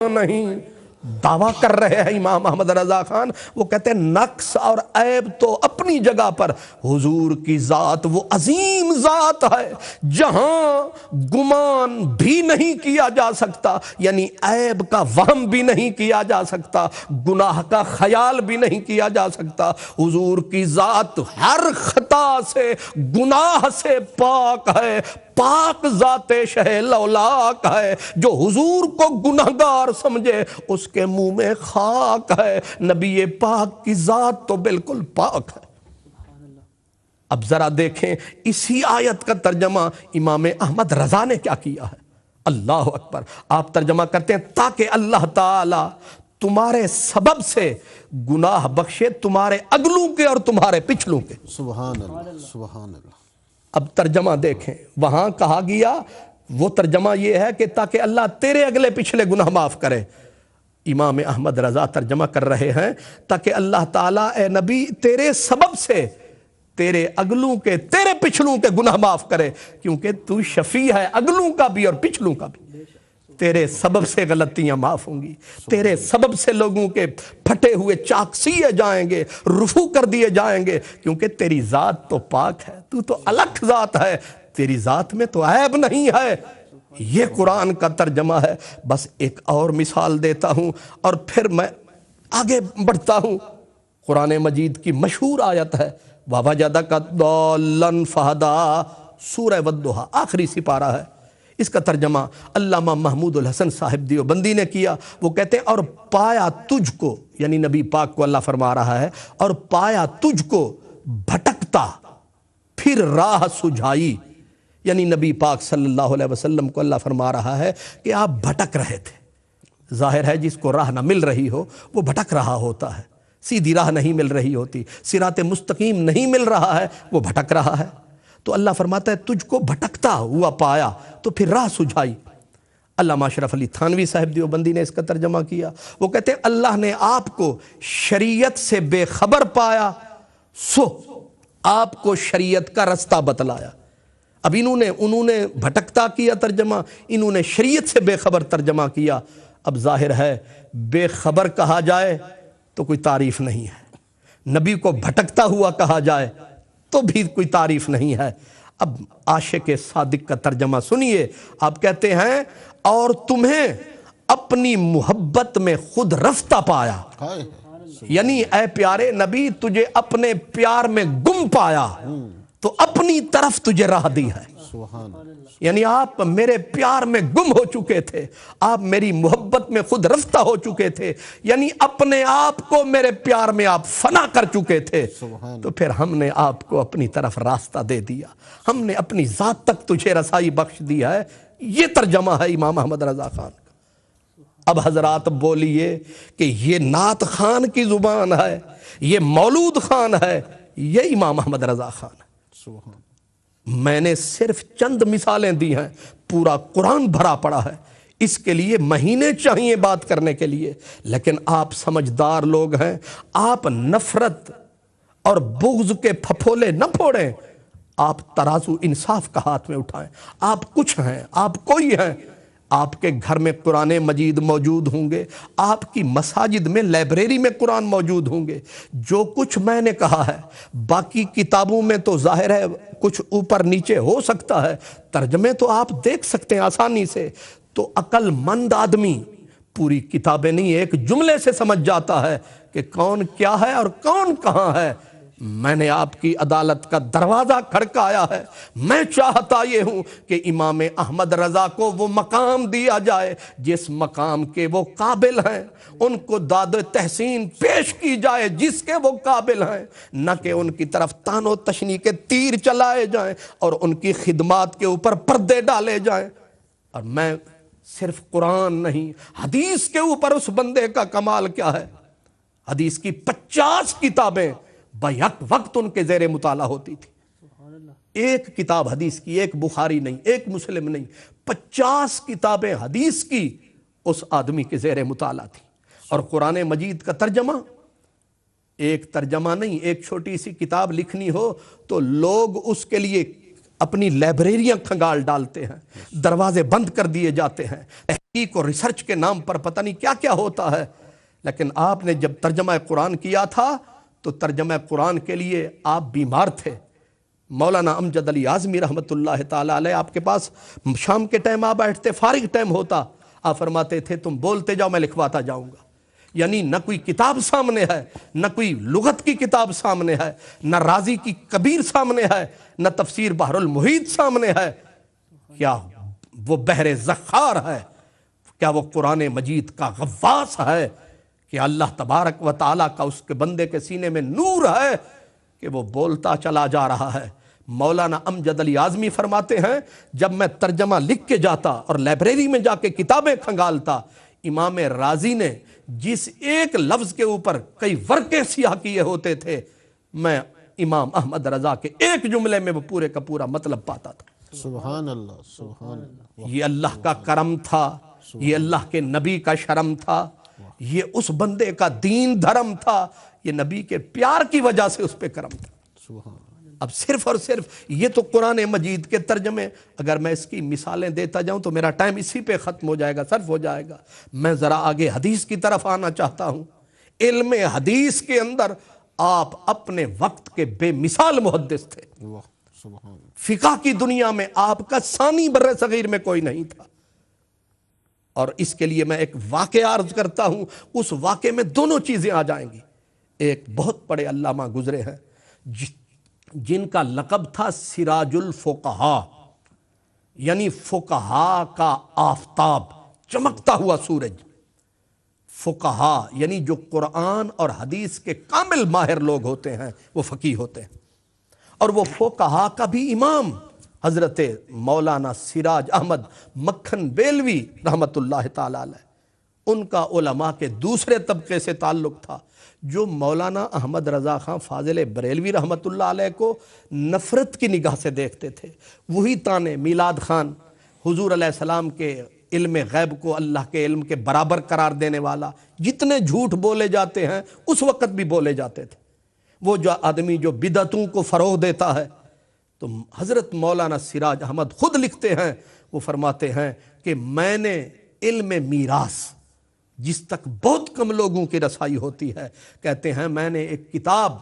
نہیں دعویٰ کر رہے ہیں امام احمد رضا خان. وہ کہتے ہیں نقص اور عیب تو اپنی جگہ پر، حضور کی ذات وہ عظیم ذات ہے جہاں گمان بھی نہیں کیا جا سکتا، یعنی عیب کا وہم بھی نہیں کیا جا سکتا، گناہ کا خیال بھی نہیں کیا جا سکتا. حضور کی ذات ہر خطا سے، گناہ سے پاک ہے. پاک ذات شہ لولاک ہے. جو حضور کو گناہگار سمجھے اس کے منہ میں خاک ہے. نبی پاک کی ذات تو بالکل پاک ہے. اب ذرا دیکھیں اسی آیت کا ترجمہ امام احمد رضا نے کیا کیا ہے. اللہ اکبر. آپ ترجمہ کرتے ہیں تاکہ اللہ تعالی تمہارے سبب سے گناہ بخشے تمہارے اگلوں کے اور تمہارے پچھلوں کے. سبحان اللہ سبحان اللہ. اب ترجمہ دیکھیں، وہاں کہا گیا وہ ترجمہ یہ ہے کہ تاکہ اللہ تیرے اگلے پچھلے گناہ معاف کرے. امام احمد رضا ترجمہ کر رہے ہیں تاکہ اللہ تعالیٰ اے نبی تیرے سبب سے تیرے اگلوں کے تیرے پچھلوں کے گناہ معاف کرے، کیونکہ تو شفیع ہے اگلوں کا بھی اور پچھلوں کا بھی. تیرے سبب سے غلطیاں معاف ہوں گی، تیرے سبب سے لوگوں کے پھٹے ہوئے چاک سیے جائیں گے، رفو کر دیے جائیں گے، کیونکہ تیری ذات تو پاک ہے، تو تو الگ ذات ہے، تیری ذات میں تو عیب نہیں ہے. یہ قرآن کا ترجمہ ہے. بس ایک اور مثال دیتا ہوں اور پھر میں آگے بڑھتا ہوں. قرآن مجید کی مشہور آیت ہے وَوَجَدَكَ ضَالًّا فَهَدَىٰ، سورہ والضحیٰ، آخری سپارہ ہے. اس کا ترجمہ علامہ محمود الحسن صاحب دیوبندی نے کیا. وہ کہتے ہیں اور پایا تجھ کو، یعنی نبی پاک کو اللہ فرما رہا ہے، اور پایا تجھ کو بھٹکتا پھر راہ سجھائی، یعنی نبی پاک صلی اللہ علیہ وسلم کو اللہ فرما رہا ہے کہ آپ بھٹک رہے تھے. ظاہر ہے جس کو راہ نہ مل رہی ہو وہ بھٹک رہا ہوتا ہے. سیدھی راہ نہیں مل رہی ہوتی، صراط مستقیم نہیں مل رہا ہے، وہ بھٹک رہا ہے. تو اللہ فرماتا ہے تجھ کو بھٹکتا ہوا پایا تو پھر راہ سجھائی. علامہ اشرف علی تھانوی صاحب دیوبندی نے اس کا ترجمہ کیا. وہ کہتے ہیں اللہ نے آپ کو شریعت سے بے خبر پایا سو آپ کو شریعت کا رستہ بتلایا. اب انہوں نے بھٹکتا کیا ترجمہ، انہوں نے شریعت سے بے خبر ترجمہ کیا. اب ظاہر ہے بے خبر کہا جائے تو کوئی تعریف نہیں ہے، نبی کو بھٹکتا ہوا کہا جائے تو بھی کوئی تعریف نہیں ہے. اب عاشق صادق کا ترجمہ سنیے. آپ کہتے ہیں اور تمہیں اپنی محبت میں خود رفتہ پایا، یعنی اے پیارے نبی تجھے اپنے پیار میں گم پایا تو اپنی طرف تجھے راہ دی ہے. یعنی آپ میرے پیار میں گم ہو چکے تھے، آپ میری محبت میں خود رفتہ ہو چکے تھے، یعنی اپنے آپ کو میرے پیار میں آپ فنا کر چکے تھے. تو پھر ہم نے آپ کو اپنی طرف راستہ دے دیا، ہم نے اپنی ذات تک تجھے رسائی بخش دیا ہے. یہ ترجمہ ہے امام احمد رضا خان کا. اب حضرات بولیے کہ یہ نعت خان کی زبان ہے، یہ مولود خان ہے، یہ امام احمد رضا خان ہے. میں نے صرف چند مثالیں دی ہیں، پورا قرآن بھرا پڑا ہے. اس کے لیے مہینے چاہیے بات کرنے کے لیے، لیکن آپ سمجھدار لوگ ہیں. آپ نفرت اور بغض کے پھپھولے نہ پھوڑیں، آپ ترازو انصاف کا ہاتھ میں اٹھائیں. آپ کچھ ہیں، آپ کوئی ہیں. آپ کے گھر میں قرآن مجید موجود ہوں گے، آپ کی مساجد میں لائبریری میں قرآن موجود ہوں گے. جو کچھ میں نے کہا ہے باقی کتابوں میں تو ظاہر ہے کچھ اوپر نیچے ہو سکتا ہے، ترجمے تو آپ دیکھ سکتے ہیں آسانی سے. تو عقل مند آدمی پوری کتابیں نہیں ایک جملے سے سمجھ جاتا ہے کہ کون کیا ہے اور کون کہاں ہے. میں نے آپ کی عدالت کا دروازہ کھڑکایا ہے. میں چاہتا یہ ہوں کہ امام احمد رضا کو وہ مقام دیا جائے جس مقام کے وہ قابل ہیں، ان کو داد و تحسین پیش کی جائے جس کے وہ قابل ہیں، نہ کہ ان کی طرف تان و تشنی کے تیر چلائے جائیں اور ان کی خدمات کے اوپر پردے ڈالے جائیں. اور میں صرف قرآن نہیں، حدیث کے اوپر اس بندے کا کمال کیا ہے. حدیث کی 50 کتابیں بیک وقت ان کے زیر مطالعہ ہوتی تھی. ایک کتاب حدیث کی، ایک بخاری نہیں، ایک مسلم نہیں، 50 کتابیں حدیث کی اس آدمی کے زیر مطالعہ تھی. اور قرآن مجید کا ترجمہ، ایک ترجمہ نہیں، ایک چھوٹی سی کتاب لکھنی ہو تو لوگ اس کے لیے اپنی لائبریریاں کھنگال ڈالتے ہیں، دروازے بند کر دیے جاتے ہیں. کو ریسرچ کے نام پر پتہ نہیں کیا کیا ہوتا ہے، لیکن آپ نے جب ترجمہ قرآن کیا تھا تو ترجمہ قرآن کے لیے آپ بیمار تھے۔ مولانا امجد علی اعظمی رحمۃ اللہ تعالیٰ علیہ آپ کے پاس شام کے ٹائم آپ بیٹھتے، فارغ ٹائم ہوتا، آپ فرماتے تھے تم بولتے جاؤ میں لکھواتا جاؤں گا۔ یعنی نہ کوئی کتاب سامنے ہے، نہ کوئی لغت کی کتاب سامنے ہے، نہ رازی کی کبیر سامنے ہے، نہ تفسیر بحر المحیط سامنے ہے، کیا وہ بحر زخار ہے، کیا وہ قرآن مجید کا غواص ہے کہ اللہ تبارک و تعالیٰ کا اس کے بندے کے سینے میں نور ہے کہ وہ بولتا چلا جا رہا ہے۔ مولانا امجد علی اعظمی فرماتے ہیں جب میں ترجمہ لکھ کے جاتا اور لائبریری میں جا کے کتابیں کھنگالتا، امام رازی نے جس ایک لفظ کے اوپر کئی ورقے سیاہ کیے ہوتے تھے، میں امام احمد رضا کے ایک جملے میں وہ پورے کا پورا مطلب پاتا تھا۔ سبحان اللہ، سبحان اللہ۔ یہ اللہ کا کرم تھا، یہ اللہ کے نبی کا شرم تھا، یہ اس بندے کا دین دھرم تھا، یہ نبی کے پیار کی وجہ سے اس پہ کرم تھا۔ سبحان اللہ۔ اب صرف اور صرف یہ تو قرآن مجید کے ترجمے، اگر میں اس کی مثالیں دیتا جاؤں تو میرا ٹائم اسی پہ ختم ہو جائے گا، صرف ہو جائے گا۔ میں ذرا آگے حدیث کی طرف آنا چاہتا ہوں۔ علم حدیث کے اندر آپ اپنے وقت کے بے مثال محدث تھے۔ واہ، سبحان اللہ۔ فقہ کی دنیا میں آپ کا ثانی بر صغیر میں کوئی نہیں تھا، اور اس کے لیے میں ایک واقعہ عرض کرتا ہوں، اس واقعے میں دونوں چیزیں آ جائیں گی۔ ایک بہت بڑے علامہ گزرے ہیں جن کا لقب تھا سراج الفقہا، یعنی فقہا کا آفتاب، چمکتا ہوا سورج۔ فقہا یعنی جو قرآن اور حدیث کے کامل ماہر لوگ ہوتے ہیں وہ فقیہ ہوتے ہیں، اور وہ فقہا کا بھی امام حضرت مولانا سراج احمد مکھن بیلوی رحمۃ اللہ تعالی علیہ، ان کا علماء کے دوسرے طبقے سے تعلق تھا، جو مولانا احمد رضا خان فاضل بریلوی رحمۃ اللہ علیہ کو نفرت کی نگاہ سے دیکھتے تھے۔ وہی تانے میلاد خان، حضور علیہ السلام کے علم غیب کو اللہ کے علم کے برابر قرار دینے والا، جتنے جھوٹ بولے جاتے ہیں اس وقت بھی بولے جاتے تھے۔ وہ جو آدمی جو بدعتوں کو فروغ دیتا ہے، تو حضرت مولانا سراج احمد خود لکھتے ہیں، وہ فرماتے ہیں کہ میں نے علم میراث جس تک بہت کم لوگوں کی رسائی ہوتی ہے، کہتے ہیں میں نے ایک کتاب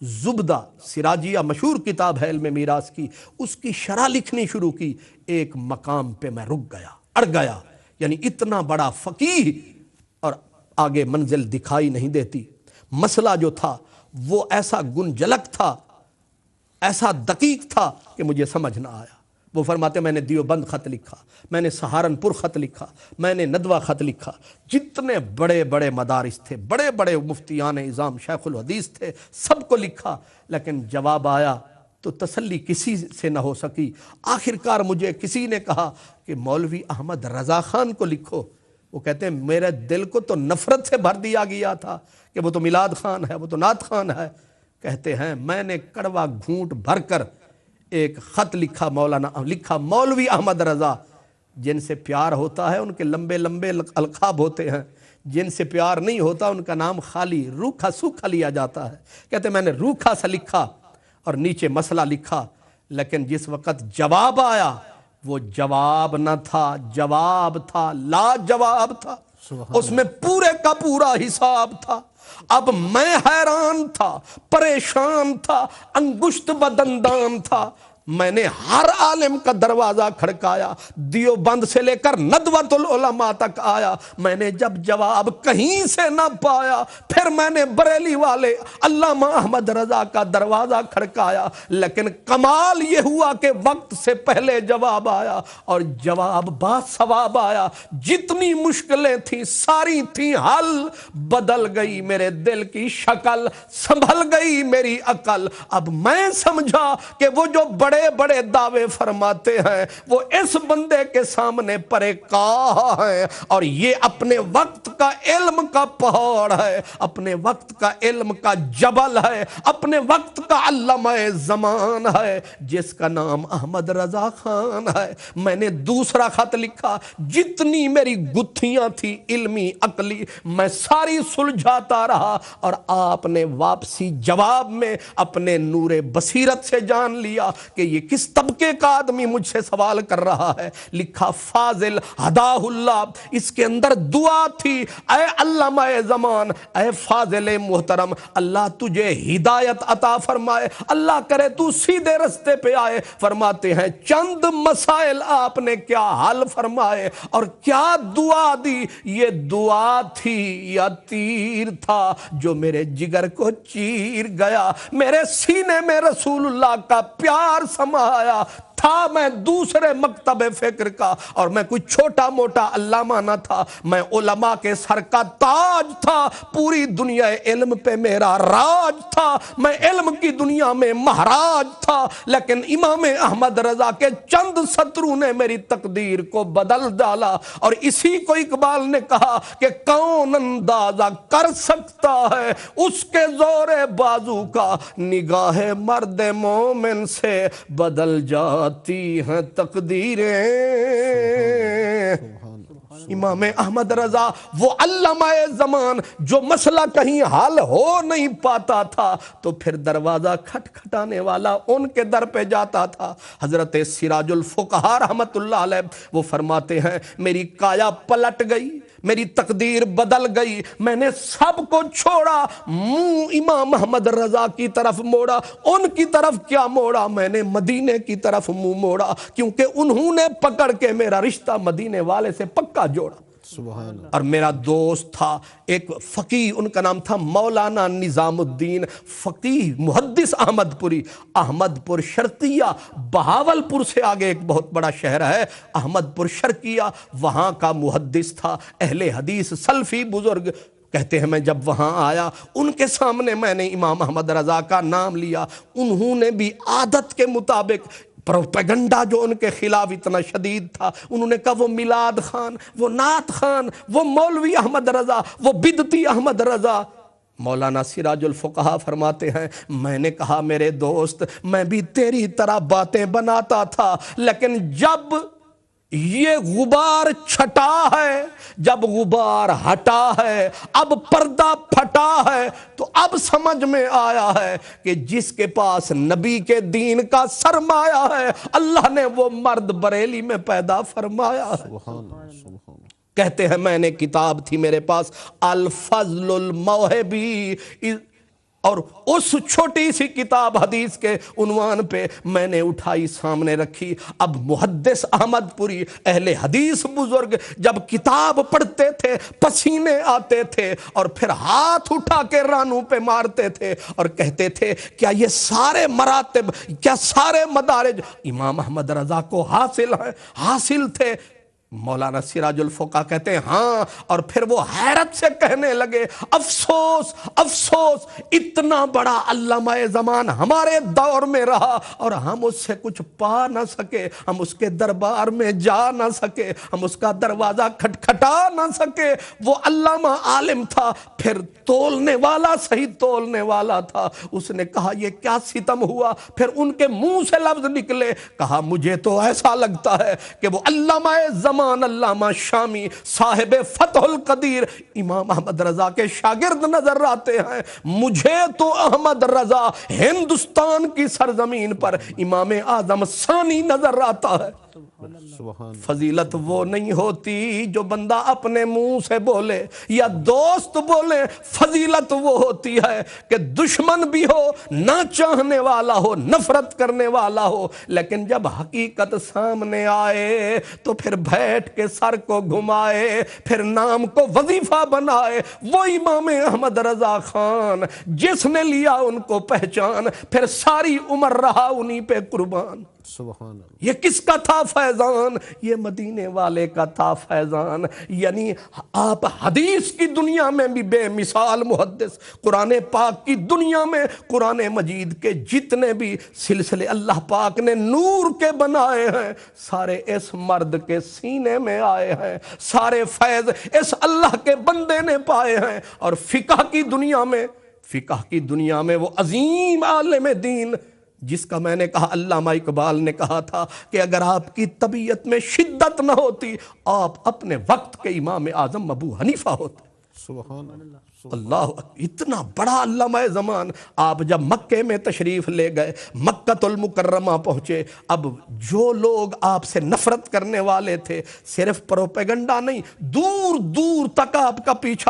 زبدہ سراجیہ مشہور کتاب ہے علم میراث کی، اس کی شرح لکھنی شروع کی، ایک مقام پہ میں رک گیا، اڑ گیا، یعنی اتنا بڑا فقیہ اور آگے منزل دکھائی نہیں دیتی۔ مسئلہ جو تھا وہ ایسا گنجلک تھا، ایسا دقیق تھا کہ مجھے سمجھ نہ آیا۔ وہ فرماتے میں نے دیوبند خط لکھا، میں نے سہارنپور خط لکھا، میں نے ندوہ خط لکھا، جتنے بڑے بڑے مدارس تھے، بڑے بڑے مفتیان اعظام شیخ الحدیث تھے، سب کو لکھا، لیکن جواب آیا تو تسلی کسی سے نہ ہو سکی۔ آخرکار مجھے کسی نے کہا کہ مولوی احمد رضا خان کو لکھو۔ وہ کہتے ہیں میرے دل کو تو نفرت سے بھر دیا گیا تھا کہ وہ تو میلاد خان ہے، وہ تو نعت خان ہے۔ کہتے ہیں میں نے کڑوا گھونٹ بھر کر ایک خط لکھا، لکھا مولوی احمد رضا۔ جن سے پیار ہوتا ہے ان کے لمبے لمبے القاب ہوتے ہیں، جن سے پیار نہیں ہوتا ان کا نام خالی روکھا سوکھا لیا جاتا ہے۔ کہتے ہیں میں نے روکھا سا لکھا اور نیچے مسئلہ لکھا، لیکن جس وقت جواب آیا وہ جواب نہ تھا، جواب تھا لا جواب تھا، اس میں پورے کا پورا حساب تھا۔ اب میں حیران تھا، پریشان تھا، انگشت بدندان تھا۔ میں نے ہر عالم کا دروازہ کھڑکایا، دیوبند سے لے کر ندوۃ العلماء تک آیا، میں نے جب جواب کہیں سے نہ پایا، پھر میں نے بریلی والے علامہ احمد رضا کا دروازہ کھڑکایا، لیکن کمال یہ ہوا کہ وقت سے پہلے جواب آیا، اور جواب با ثواب آیا۔ جتنی مشکلیں تھیں ساری تھیں حل، بدل گئی میرے دل کی شکل، سنبھل گئی میری عقل۔ اب میں سمجھا کہ وہ جو بڑے بڑے دعوے فرماتے ہیں وہ اس بندے کے سامنے پرے کاہ ہیں، اور یہ اپنے وقت کا علم کا پہاڑ ہے، اپنے وقت کا علم کا جبل ہے، اپنے وقت کا علامہ زمان ہے، جس کا نام احمد رضا خان ہے۔ میں نے دوسرا خط لکھا، جتنی میری گتھیاں تھی علمی عقلی میں ساری سلجھاتا رہا، اور آپ نے واپسی جواب میں اپنے نور بصیرت سے جان لیا کہ کہ یہ کس طبقے کا آدمی مجھ سے سوال کر رہا ہے. لکھا فاضل ہداہ اللہ. اس کے اندر دعا تھی، اے علامہ زمان، اے فاضل محترم، اللہ تجھے ہدایت عطا فرمائے، اللہ کرے تو سیدھے رستے پہ آئے. فرماتے ہیں چند مسائل آپ نے کیا حل فرمائے اور کیا دعا دی. یہ دعا تھی یا تیر تھا جو میرے جگر کو چیر گیا؟ میرے سینے میں رسول اللہ کا پیار سمایا تھا. میں دوسرے مکتب فکر کا، اور میں کوئی چھوٹا موٹا علامہ نہ تھا، میں علماء کے سر کا تاج تھا. پوری دنیا علم پہ میرا راج تھا، میں علم کی دنیا میں مہاراج تھا. لیکن امام احمد رضا کے چند سطروں نے میری تقدیر کو بدل ڈالا. اور اسی کو اقبال نے کہا کہ کون اندازہ کر سکتا ہے اس کے زور بازو کا، نگاہ مرد مومن سے بدل جاتی ہیں تقدیریں. امام احمد رضا وہ علامہ زمان جو مسئلہ کہیں حل ہو نہیں پاتا تھا تو پھر دروازہ کھٹکھٹانے والا ان کے در پہ جاتا تھا. حضرت سراج الفقہا رحمت اللہ علیہ وہ فرماتے ہیں میری کایا پلٹ گئی، میری تقدیر بدل گئی، میں نے سب کو چھوڑا، منہ امام احمد رضا کی طرف موڑا. ان کی طرف کیا موڑا؟ میں نے مدینے کی طرف منہ موڑا، کیونکہ انہوں نے پکڑ کے میرا رشتہ مدینے والے سے پکا جوڑا. سبحان اللہ. اور میرا دوست تھا ایک فقیہ، ان کا نام تھا مولانا نظام الدین، فقیہ محدث احمد پوری. احمد پور شرقیہ بہاولپور سے آگے ایک بہت بڑا شہر ہے احمد پور شرقیہ، وہاں کا محدث تھا، اہل حدیث سلفی بزرگ. کہتے ہیں میں جب وہاں آیا ان کے سامنے میں نے امام احمد رضا کا نام لیا. انہوں نے بھی عادت کے مطابق پروپیگنڈا جو ان کے خلاف اتنا شدید تھا، انہوں نے کہا وہ میلاد خان، وہ نعت خان، وہ مولوی احمد رضا، وہ بدعتی احمد رضا. مولانا سراج الفقہا فرماتے ہیں میں نے کہا میرے دوست میں بھی تیری طرح باتیں بناتا تھا، لیکن جب یہ غبار چھٹا ہے، جب غبار ہٹا ہے، اب پردہ پھٹا ہے، تو اب سمجھ میں آیا ہے کہ جس کے پاس نبی کے دین کا سرمایہ ہے اللہ نے وہ مرد بریلی میں پیدا فرمایا ہے. سبحان اللہ. سبحان اللہ. کہتے ہیں میں نے کتاب تھی میرے پاس الفضل الموہبی، اور اس چھوٹی سی کتاب حدیث کے عنوان پہ میں نے اٹھائی سامنے رکھی. اب محدث احمد پوری اہل حدیث بزرگ جب کتاب پڑھتے تھے پسینے آتے تھے اور پھر ہاتھ اٹھا کے رانوں پہ مارتے تھے اور کہتے تھے کیا یہ سارے مراتب، کیا سارے مدارج امام احمد رضا کو حاصل تھے؟ مولانا سراج الفقہا کہتے ہیں ہاں. اور پھر وہ حیرت سے کہنے لگے افسوس افسوس، اتنا بڑا علامہ زمان ہمارے دور میں رہا اور ہم اس سے کچھ پا نہ سکے، ہم اس کے دربار میں جا نہ سکے، ہم اس کا دروازہ کھٹکھٹا نہ سکے. وہ علامہ عالم تھا، پھر تولنے والا صحیح تولنے والا تھا. اس نے کہا یہ کیا ستم ہوا؟ پھر ان کے منہ سے لفظ نکلے، کہا مجھے تو ایسا لگتا ہے کہ وہ علامہ زمان علامہ شامی صاحب فتح القدیر امام احمد رضا کے شاگرد نظر آتے ہیں. مجھے تو احمد رضا ہندوستان کی سرزمین پر امام اعظم ثانی نظر آتا ہے. فضیلت وہ نہیں ہوتی جو بندہ اپنے منہ سے بولے یا دوست بولے، فضیلت وہ ہوتی ہے کہ دشمن بھی ہو، نہ چاہنے والا ہو، نفرت کرنے والا ہو، لیکن جب حقیقت سامنے آئے تو پھر بیٹھ کے سر کو گھمائے، پھر نام کو وظیفہ بنائے. وہ امام احمد رضا خان جس نے لیا ان کو پہچان، پھر ساری عمر رہا انہی پہ قربان. سبحان اللہ. یہ کس کا تھا فیضان؟ یہ مدینے والے کا تھا فیضان. یعنی آپ حدیث کی دنیا میں بھی بے مثال محدث، قرآن پاک کی دنیا میں قرآن مجید کے جتنے بھی سلسلے اللہ پاک نے نور کے بنائے ہیں سارے اس مرد کے سینے میں آئے ہیں، سارے فیض اس اللہ کے بندے نے پائے ہیں. اور فقہ کی دنیا میں وہ عظیم عالم دین جس کا میں نے کہا علامہ اقبال نے کہا تھا کہ اگر آپ کی طبیعت میں شدت نہ ہوتی آپ اپنے وقت کے امام اعظم ابو حنیفہ ہوتے. سبحان اللہ اتنا بڑا علامہ زمان. آپ جب مکے میں تشریف لے گئے، مکۃ المکرمہ پہنچے، اب جو لوگ آپ سے نفرت کرنے والے تھے، صرف پروپیگنڈا نہیں، دور دور تک آپ کا پیچھا